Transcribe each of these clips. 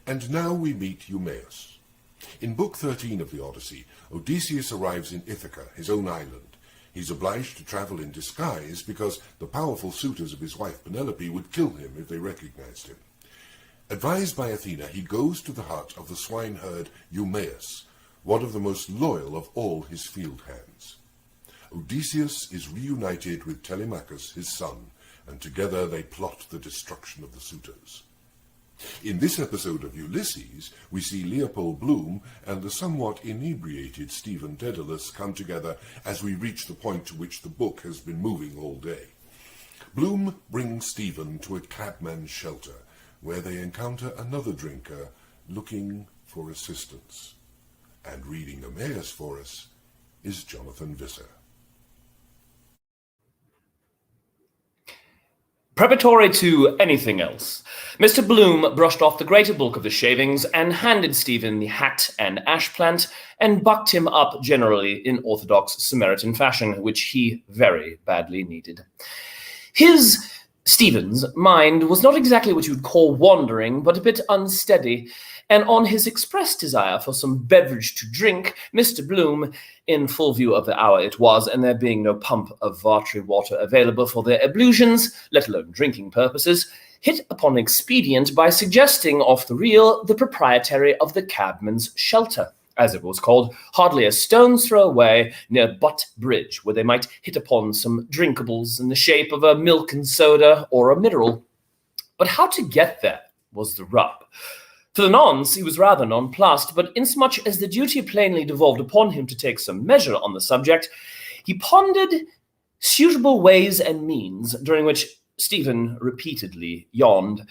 And now we meet Eumaeus. In Book 13 of the Odyssey, Odysseus arrives in Ithaca, his own island. He's obliged to travel in disguise because the powerful suitors of his wife Penelope would kill him if they recognized him. Advised by Athena, he goes to the hut of the swineherd Eumaeus, one of the most loyal of all his field hands. Odysseus is reunited with Telemachus, his son, and together they plot the destruction of the suitors. In this episode of Ulysses, we see Leopold Bloom and the somewhat inebriated Stephen Dedalus come together as we reach the point to which the book has been moving all day. Bloom brings Stephen to a cabman's shelter, where they encounter another drinker looking for assistance. And reading Eumaeus for us is Jonathan Visser. Preparatory to anything else, Mr. Bloom brushed off the greater bulk of the shavings and handed Stephen the hat and ash plant and bucked him up generally in orthodox Samaritan fashion, which he very badly needed. Stephen's mind was not exactly what you would call wandering, but a bit unsteady, and on his expressed desire for some beverage to drink, Mr. Bloom, in full view of the hour it was, and there being no pump of Vartry water available for their ablutions, let alone drinking purposes, hit upon an expedient by suggesting off the reel the proprietary of the cabman's shelter, as it was called, hardly a stone's throw away near Butt Bridge, where they might hit upon some drinkables in the shape of a milk and soda or a mineral. But how to get there was the rub. For the nonce, he was rather nonplussed, but inasmuch as the duty plainly devolved upon him to take some measure on the subject, he pondered suitable ways and means, during which Stephen repeatedly yawned.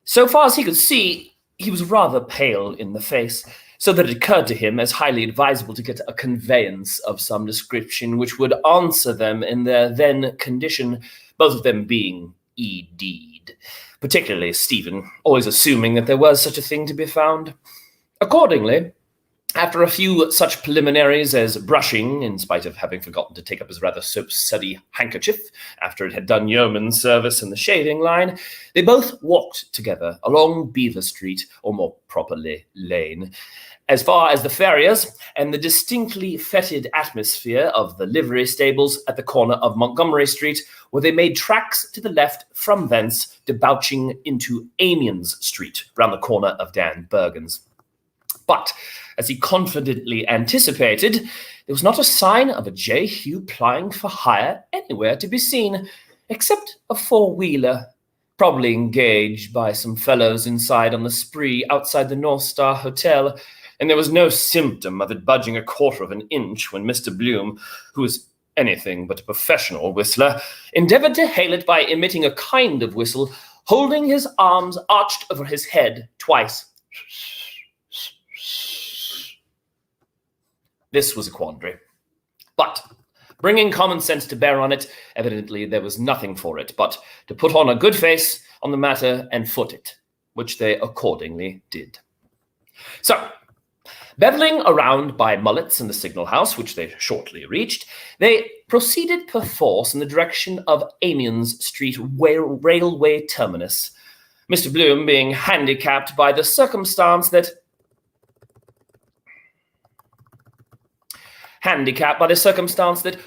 So far as he could see, he was rather pale in the face, so that it occurred to him as highly advisable to get a conveyance of some description which would answer them in their then condition, both of them being ED'd, particularly Stephen, always assuming that there was such a thing to be found. Accordingly, after a few such preliminaries as brushing, in spite of having forgotten to take up his rather soap-suddy handkerchief after it had done yeoman's service in the shaving line, they both walked together along Beaver Street, or more properly, Lane, as far as the farrier's and the distinctly fetid atmosphere of the livery stables at the corner of Montgomery Street, where they made tracks to the left from thence, debouching into Amiens Street, round the corner of Dan Bergen's. But, as he confidently anticipated, there was not a sign of a Jehu plying for hire anywhere to be seen, except a four-wheeler, probably engaged by some fellows inside on the spree outside the North Star Hotel, and there was no symptom of it budging a quarter of an inch when Mr. Bloom, who was anything but a professional whistler, endeavored to hail it by emitting a kind of whistle, holding his arms arched over his head twice. This was a quandary. But, bringing common sense to bear on it, evidently there was nothing for it but to put on a good face on the matter and foot it, which they accordingly did. So, beveling around by Mullet's and the Signal House, which they shortly reached, they proceeded perforce in the direction of Amiens Street railway terminus, Mr. Bloom being handicapped by the circumstance that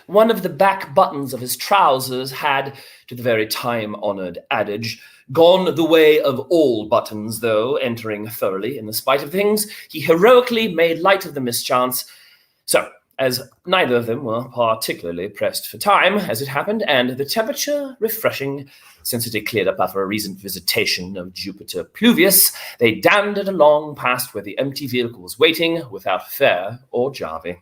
one of the back buttons of his trousers had, to the very time-honoured adage, gone the way of all buttons, though, entering thoroughly in the spite of things, he heroically made light of the mischance. So, as neither of them were particularly pressed for time, as it happened, and the temperature refreshing, since it had cleared up after a recent visitation of Jupiter Pluvius, they dandered along past where the empty vehicle was waiting, without fare or jarvey.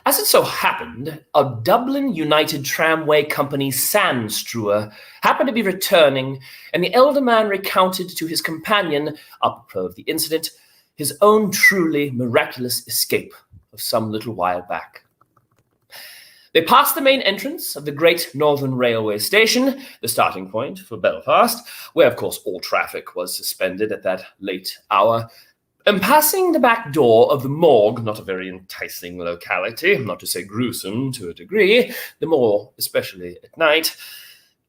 As it so happened, a Dublin United Tramway Company sandstrewer happened to be returning, and the elder man recounted to his companion, apropos of the incident, his own truly miraculous escape of some little while back. They passed the main entrance of the Great Northern Railway Station, the starting point for Belfast, where, of course, all traffic was suspended at that late hour, and passing the back door of the morgue, not a very enticing locality, not to say gruesome to a degree, the more especially at night,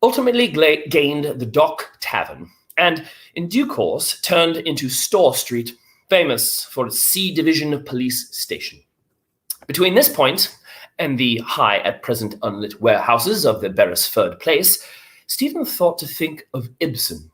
ultimately gained the Dock Tavern, and in due course turned into Store Street, famous for its C Division police station. Between this point and the high at present unlit warehouses of the Beresford Place, Stephen thought to think of Ibsen,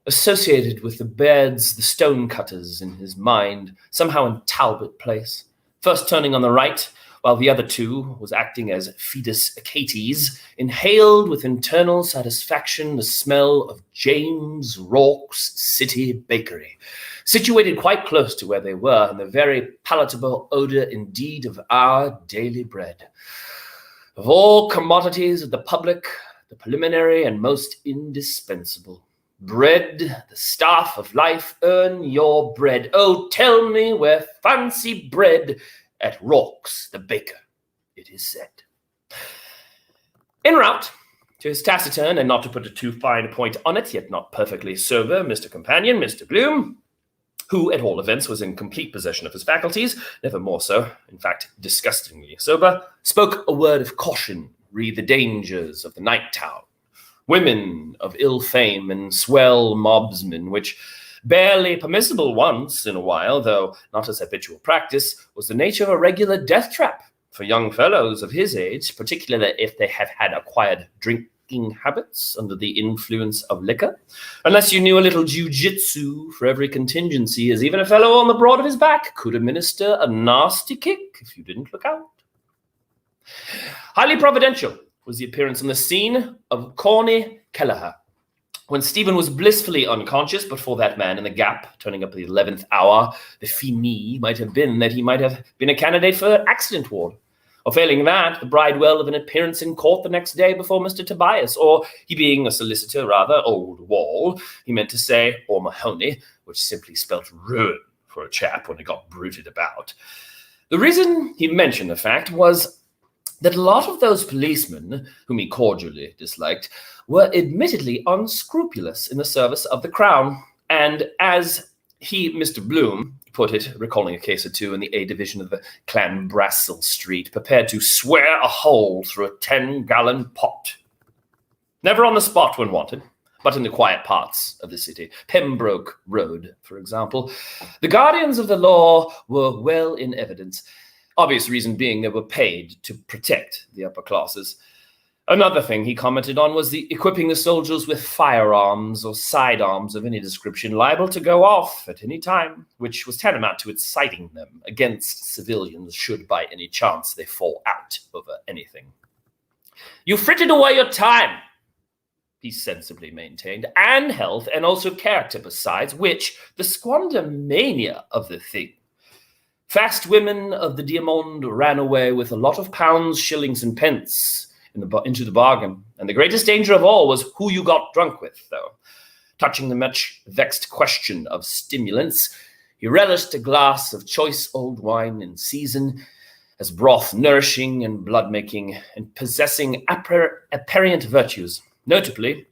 associated with the beds, the stonecutters in his mind, somehow in Talbot Place, first turning on the right, while the other two was acting as Fetus Achates, inhaled with internal satisfaction the smell of James Rourke's City Bakery, situated quite close to where they were, and the very palatable odour indeed of our daily bread. Of all commodities of the public, the preliminary and most indispensable. Bread, the staff of life, earn your bread. Oh, tell me where fancy bread at Rourke's the baker, it is said. En route to his taciturn, and not to put a too fine a point on it, yet not perfectly sober, Mr. Companion, Mr. Bloom, who at all events was in complete possession of his faculties, never more so, in fact, disgustingly sober, spoke a word of caution, re the dangers of the night town, women of ill fame and swell mobsmen, which barely permissible once in a while, though not as habitual practice, was the nature of a regular death trap for young fellows of his age, particularly if they have had acquired drinking habits under the influence of liquor, unless you knew a little jiu-jitsu for every contingency, as even a fellow on the broad of his back could administer a nasty kick if you didn't look out. Highly providential was the appearance on the scene of Corny Kelleher, when Stephen was blissfully unconscious, but for that man in the gap, turning up at the 11th hour, the fini might have been that he might have been a candidate for accident ward. Or failing that, the bridewell of an appearance in court the next day before Mr. Tobias, or he being a solicitor, rather, old Wall, he meant to say, or Mahoney, which simply spelt ruin for a chap when he got bruited about. The reason he mentioned the fact was that a lot of those policemen, whom he cordially disliked, were admittedly unscrupulous in the service of the Crown, and as he, Mr. Bloom, put it, recalling a case or two in the A Division of the Clanbrassil Street, prepared to swear a hole through a 10-gallon pot. Never on the spot when wanted, but in the quiet parts of the city. Pembroke Road, for example. The guardians of the law were well in evidence, obvious reason being they were paid to protect the upper classes. Another thing he commented on was the equipping the soldiers with firearms or sidearms of any description liable to go off at any time, which was tantamount to inciting them against civilians should by any chance they fall out over anything. You frittered away your time, he sensibly maintained, and health, and also character besides, which the squander mania of the thing. Fast women of the Diamond ran away with a lot of pounds, shillings, and pence into the bargain, and the greatest danger of all was who you got drunk with, though. Touching the much vexed question of stimulants, he relished a glass of choice old wine in season, as broth nourishing and blood-making, and possessing apparent virtues, notably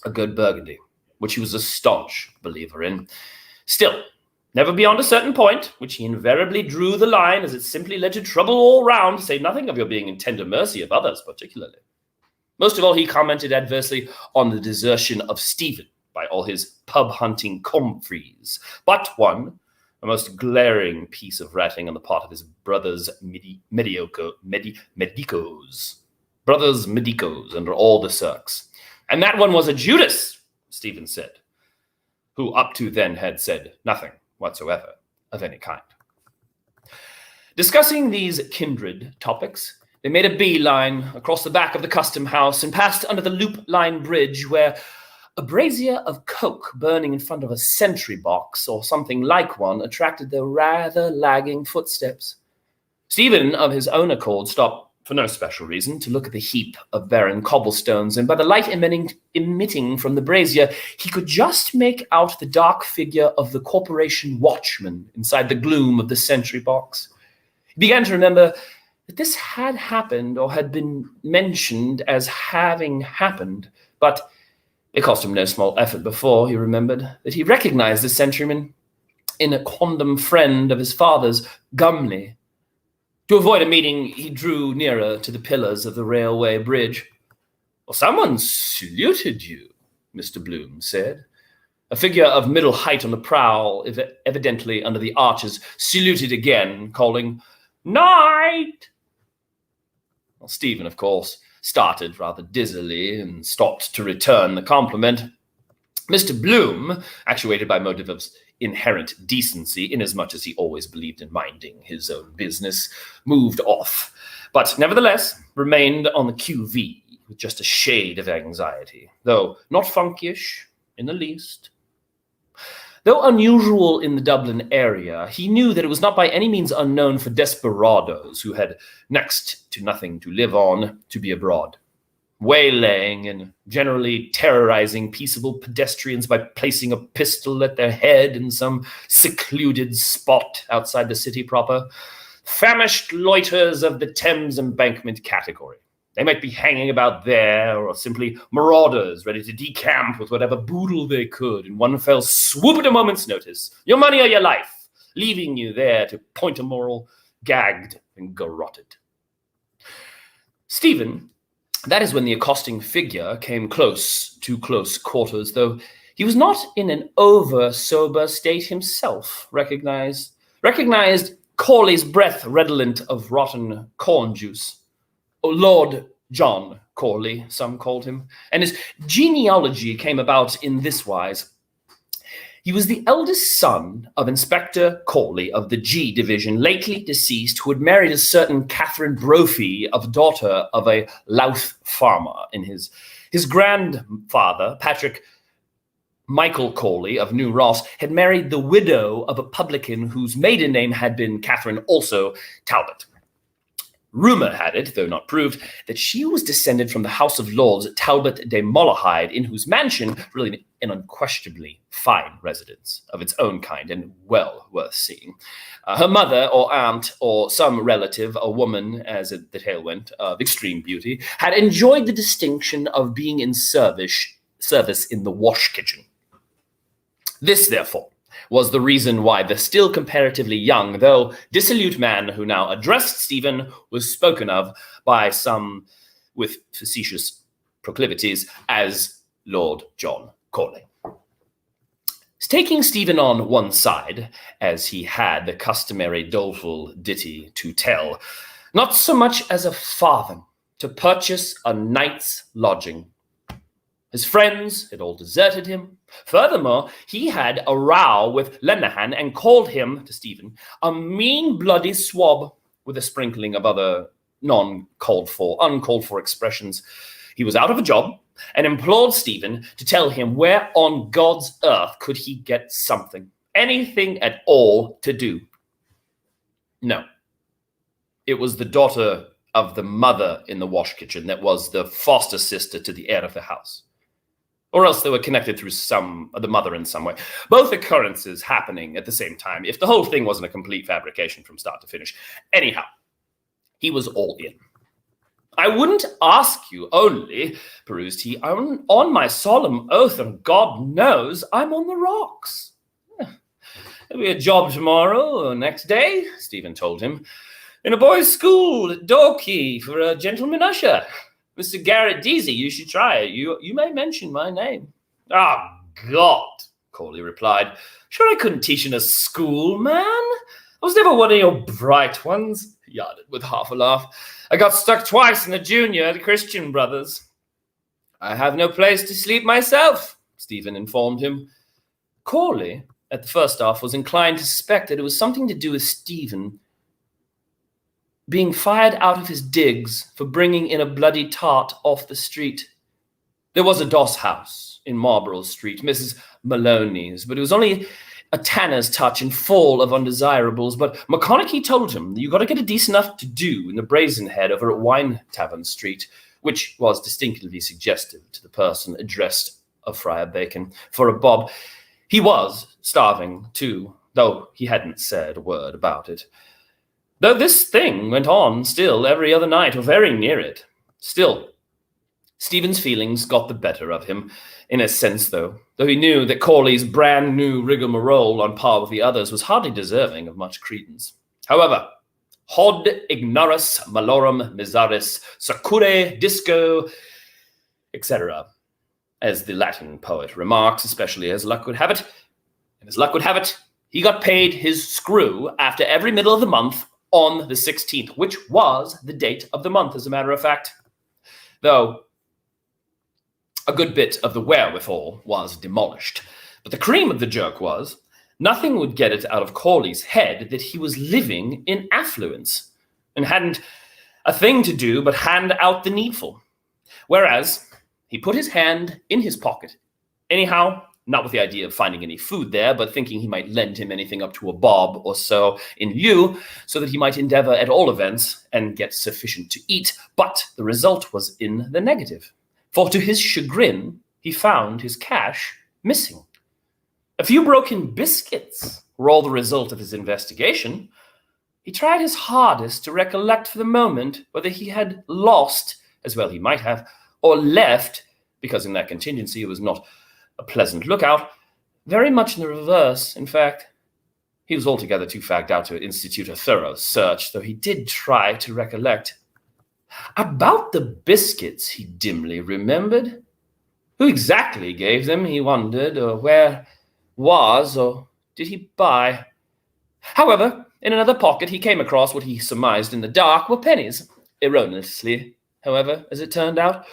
a good Burgundy, which he was a staunch believer in. Still, never beyond a certain point, which he invariably drew the line, as it simply led to trouble all round, to say nothing of your being in tender mercy of others particularly. Most of all, he commented adversely on the desertion of Stephen by all his pub-hunting comfreys, but one, a most glaring piece of ratting on the part of his brothers medicos, brothers medicos under all the circs. And that one was a Judas, Stephen said, who up to then had said nothing whatsoever of any kind. Discussing these kindred topics, they made a beeline across the back of the custom house and passed under the loop line bridge, where a brazier of coke burning in front of a sentry box or something like one attracted their rather lagging footsteps. Stephen, of his own accord, stopped for no special reason to look at the heap of barren cobblestones, and by the light emitting from the brazier, he could just make out the dark figure of the corporation watchman inside the gloom of the sentry box. He began to remember that this had happened, or had been mentioned as having happened, but it cost him no small effort before he remembered that he recognized the sentryman in a quondam friend of his father's, Gumley. To avoid a meeting, he drew nearer to the pillars of the railway bridge. Well, someone saluted you, Mr. Bloom said. A figure of middle height on the prowl, evidently under the arches, saluted again, calling, "Night!" Well, Stephen, of course, started rather dizzily and stopped to return the compliment. Mr. Bloom, actuated by motive of inherent decency, inasmuch as he always believed in minding his own business, moved off, but nevertheless remained on the QV with just a shade of anxiety, though not funkyish in the least. Though unusual in the Dublin area, he knew that it was not by any means unknown for desperadoes who had next to nothing to live on to be abroad, waylaying and generally terrorizing peaceable pedestrians by placing a pistol at their head in some secluded spot outside the city proper. Famished loiterers of the Thames embankment category. They might be hanging about there, or simply marauders ready to decamp with whatever boodle they could in one fell swoop at a moment's notice. Your money or your life, leaving you there to point a moral, gagged and garroted. Stephen, that is when the accosting figure came to close quarters, though he was not in an over-sober state himself, recognized Corley's breath redolent of rotten corn juice. Lord John Corley, some called him, and his genealogy came about in this wise. He was the eldest son of Inspector Corley of the G Division, lately deceased, who had married a certain Catherine Brophy, of daughter of a Louth farmer. In his grandfather, Patrick Michael Corley of New Ross, had married the widow of a publican whose maiden name had been Catherine, also Talbot. Rumour had it, though not proved, that she was descended from the House of Lords Talbot de Malahide, in whose mansion, really an unquestionably fine residence of its own kind and well worth seeing. Her mother or aunt or some relative, a woman, as the tale went, of extreme beauty, had enjoyed the distinction of being in service in the wash kitchen. This, therefore, was the reason why the still comparatively young, though dissolute man who now addressed Stephen was spoken of by some with facetious proclivities as Lord John Corley. Taking Stephen on one side, as he had the customary doleful ditty to tell, not so much as a farthing to purchase a night's lodging. His friends had all deserted him. Furthermore, he had a row with Lenehan and called him, to Stephen, a mean bloody swab, with a sprinkling of other uncalled for expressions. He was out of a job and implored Stephen to tell him where on God's earth could he get something, anything at all to do. No, it was the daughter of the mother in the wash kitchen that was the foster sister to the heir of the house. Or else they were connected through the mother in some way. Both occurrences happening at the same time, if the whole thing wasn't a complete fabrication from start to finish. Anyhow, he was all in. "I wouldn't ask you only," perused he, "on my solemn oath, and God knows I'm on the rocks." "There'll be a job tomorrow or next day," Stephen told him, "in a boys' school at Dorkey for a gentleman usher. Mr. Garrett Deasy, you should try it. You may mention my name." "Ah, God," Corley replied. "Sure I couldn't teach in a school, man. I was never one of your bright ones," he added with half a laugh. "I got stuck twice in the junior at Christian Brothers." "I have no place to sleep myself," Stephen informed him. Corley, at the first off, was inclined to suspect that it was something to do with Stephen being fired out of his digs for bringing in a bloody tart off the street. There was a doss house in Marlborough Street, Mrs. Maloney's, but it was only a tanner's touch and full of undesirables. But McConaughey told him that you got to get a decent enough to do in the Brazen Head over at Wine Tavern Street, which was distinctly suggestive to the person addressed of Friar Bacon. For a bob, he was starving too, though he hadn't said a word about it. Though this thing went on still every other night, or very near it. Still, Stephen's feelings got the better of him, in a sense, though he knew that Corley's brand new rigmarole on par with the others was hardly deserving of much credence. However, hod ignoris malorum misaris, sacure disco, etc. as the Latin poet remarks, especially as luck would have it. And as luck would have it, he got paid his screw after every middle of the month on the 16th, which was the date of the month, as a matter of fact. Though a good bit of the wherewithal was demolished. But the cream of the joke was, nothing would get it out of Corley's head that he was living in affluence and hadn't a thing to do but hand out the needful. Whereas he put his hand in his pocket, anyhow, not with the idea of finding any food there, but thinking he might lend him anything up to a bob or so in lieu, so that he might endeavor at all events and get sufficient to eat. But the result was in the negative. For to his chagrin, he found his cash missing. A few broken biscuits were all the result of his investigation. He tried his hardest to recollect for the moment whether he had lost, as well he might have, or left, because in that contingency it was not a pleasant lookout, very much in the reverse. In fact, he was altogether too fagged out to institute a thorough search, though he did try to recollect. About the biscuits, he dimly remembered. Who exactly gave them, he wondered, or where was, or did he buy? However, in another pocket he came across what he surmised in the dark were pennies. Erroneously, however, as it turned out.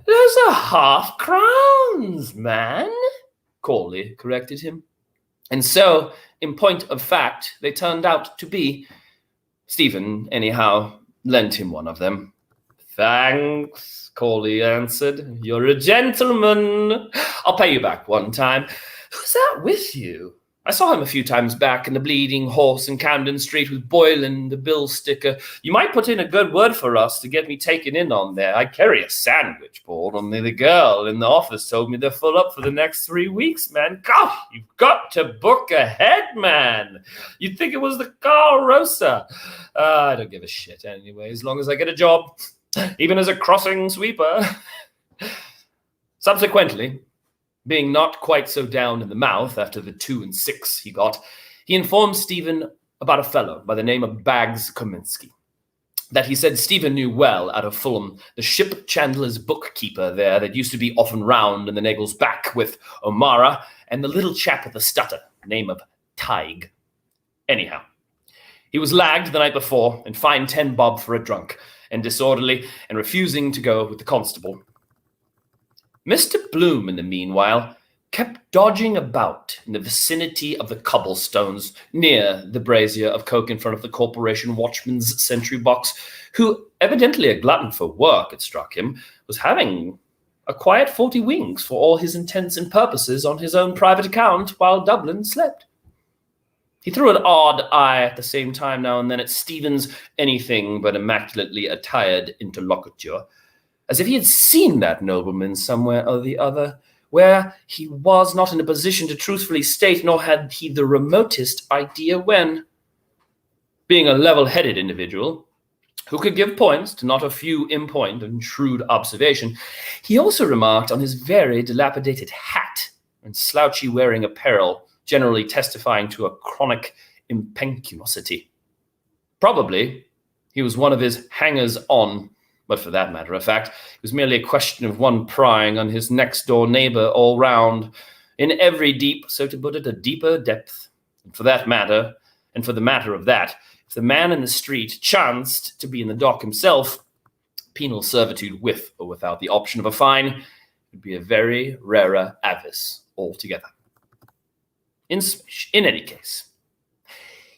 "Those are half-crowns, man," Corley corrected him. And so, in point of fact, they turned out to be. Stephen, anyhow, lent him one of them. "Thanks," Corley answered. "You're a gentleman. I'll pay you back one time. Who's that with you? I saw him a few times back in the Bleeding Horse in Camden Street with Boylan, the bill sticker. You might put in a good word for us to get me taken in on there. I carry a sandwich board, only the girl in the office told me they're full up for the next 3 weeks, man. Gosh, you've got to book ahead, man. You'd think it was the Carl Rosa. I don't give a shit anyway, as long as I get a job, even as a crossing sweeper." Subsequently, being not quite so down in the mouth after the 2 and 6 he got, he informed Stephen about a fellow by the name of Baggs Kominsky, that he said Stephen knew well out of Fulham, the ship chandler's bookkeeper there that used to be often round in the Nagle's Back with O'Mara and the little chap with the stutter, name of Tig. Anyhow, he was lagged the night before and fined 10 bob for a drunk and disorderly and refusing to go with the constable. Mr. Bloom, in the meanwhile, kept dodging about in the vicinity of the cobblestones near the brazier of coke in front of the corporation watchman's sentry box, who, evidently a glutton for work, it struck him, was having a quiet 40 winks for all his intents and purposes on his own private account while Dublin slept. He threw an odd eye at the same time now and then at Stephen's anything but immaculately attired interlocutor, as if he had seen that nobleman somewhere or the other, where he was not in a position to truthfully state, nor had he the remotest idea when. Being a level-headed individual, who could give points to not a few in point and shrewd observation, he also remarked on his very dilapidated hat and slouchy wearing apparel, generally testifying to a chronic impetuosity. Probably he was one of his hangers-on, but for that matter of fact, it was merely a question of one prying on his next-door neighbor all round, in every deep, so to put it, a deeper depth. And for that matter, and for the matter of that, if the man in the street chanced to be in the dock himself, penal servitude with or without the option of a fine would be a very rarer avis altogether. In any case,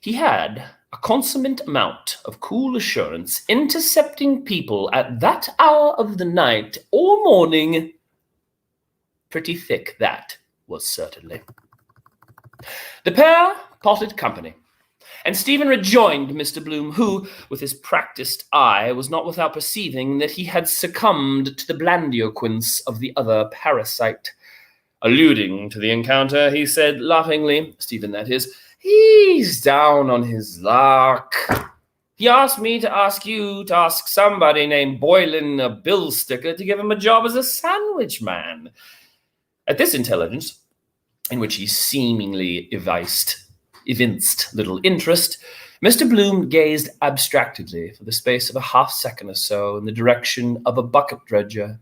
he had a consummate amount of cool assurance, intercepting people at that hour of the night or morning. Pretty thick, that was certainly. The pair parted company, and Stephen rejoined Mr. Bloom, who, with his practised eye, was not without perceiving that he had succumbed to the blandioquence of the other parasite. Alluding to the encounter, he said laughingly, Stephen that is, "He's down on his luck. He asked me to ask you to ask somebody named Boylan, a bill sticker, to give him a job as a sandwich man." At this intelligence, in which he seemingly evinced little interest, Mr. Bloom gazed abstractedly for the space of a half-second or so in the direction of a bucket dredger.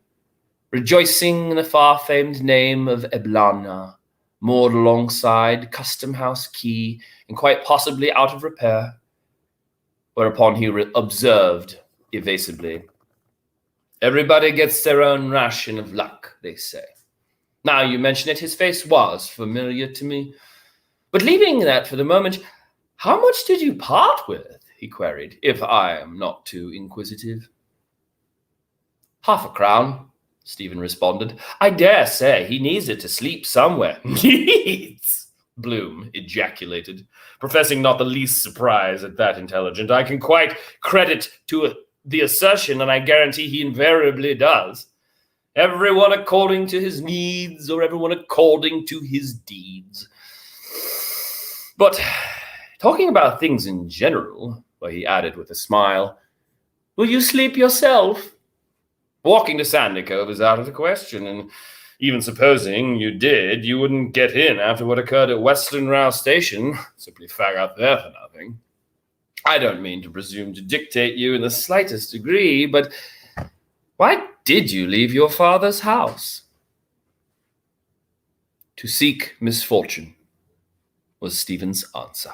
rejoicing in the far-famed name of Eblana, moored alongside Custom House Quay and quite possibly out of repair, whereupon he observed evasively, "Everybody gets their own ration of luck, they say." Now you mention it, his face was familiar to me. But leaving that for the moment, how much did you part with? He queried, if I am not too inquisitive. "£0.50, Stephen responded. "I dare say he needs it to sleep somewhere." "Needs!" Bloom ejaculated, professing not the least surprise at that intelligence. "I can quite credit to the assertion, and I guarantee he invariably does. Everyone according to his needs, or everyone according to his deeds. But talking about things in general," he added with a smile, "will you sleep yourself? Walking to Sandy Cove is out of the question, and even supposing you did, you wouldn't get in after what occurred at Westland Rouse Station. Simply fag out there for nothing. I don't mean to presume to dictate you in the slightest degree, but why did you leave your father's house?" "To seek misfortune," was Stephen's answer.